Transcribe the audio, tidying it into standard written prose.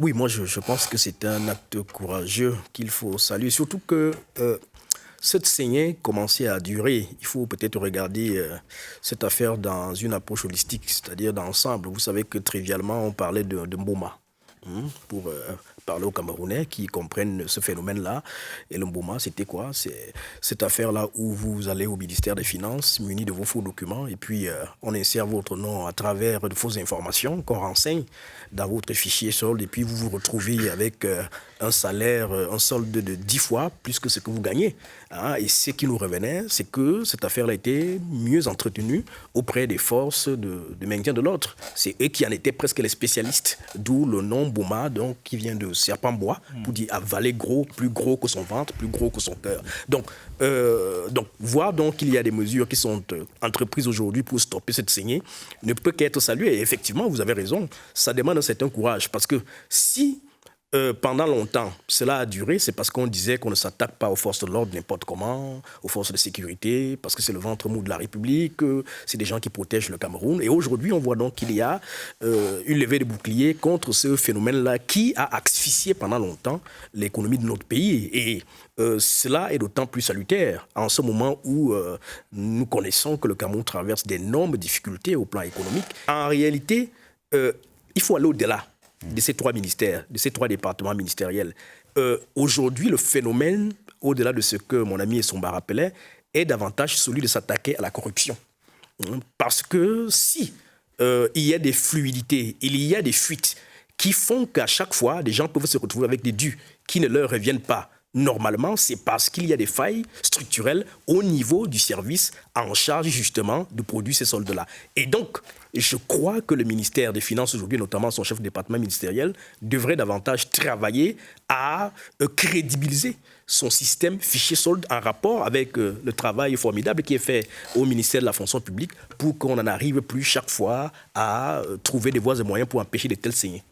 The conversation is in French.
Oui, moi je pense que c'est un acte courageux qu'il faut saluer, surtout que cette saignée commençait à durer. Il faut peut-être regarder cette affaire dans une approche holistique, c'est-à-dire d'ensemble. Vous savez que trivialement, on parlait de Mboma, pour parler aux Camerounais qui comprennent ce phénomène-là. Et le Mboma, c'était quoi? C'est cette affaire-là où vous allez au ministère des Finances, muni de vos faux documents, et puis on insère votre nom à travers de fausses informations qu'on renseigne dans votre fichier solde, et puis vous vous retrouvez avec un salaire, un solde de 10 fois plus que ce que vous gagnez. Hein. Et ce qui nous revenait, c'est que cette affaire-là a été mieux entretenue auprès des forces de maintien de l'ordre. C'est eux qui en étaient presque les spécialistes, d'où le nom Boma, donc, qui vient de serpent bois, pour dire avaler gros, plus gros que son ventre, plus gros que son cœur. Donc voir donc qu'il y a des mesures qui sont entreprises aujourd'hui pour stopper cette saignée ne peut qu'être salué. Et effectivement, vous avez raison, ça demande un certain courage, parce que si pendant longtemps, cela a duré, c'est parce qu'on disait qu'on ne s'attaque pas aux forces de l'ordre n'importe comment, aux forces de sécurité, parce que c'est le ventre mou de la République, c'est des gens qui protègent le Cameroun. Et aujourd'hui, on voit donc qu'il y a une levée de bouclier contre ce phénomène-là qui a asphyxié pendant longtemps l'économie de notre pays. Et cela est d'autant plus salutaire en ce moment où nous connaissons que le Cameroun traverse d'énormes difficultés au plan économique. En réalité, il faut aller au-delà de ces trois ministères, de ces trois départements ministériels. Aujourd'hui, le phénomène, au-delà de ce que mon ami Essomba rappelait, est davantage celui de s'attaquer à la corruption. Parce que si il y a des fluidités, il y a des fuites qui font qu'à chaque fois, des gens peuvent se retrouver avec des dus qui ne leur reviennent pas. Normalement, c'est parce qu'il y a des failles structurelles au niveau du service en charge justement de produire ces soldes-là. Et donc, je crois que le ministère des Finances aujourd'hui, notamment son chef de département ministériel, devrait davantage travailler à crédibiliser son système fichier solde en rapport avec le travail formidable qui est fait au ministère de la fonction publique pour qu'on n'en arrive plus chaque fois à trouver des voies et moyens pour empêcher de telles saignées.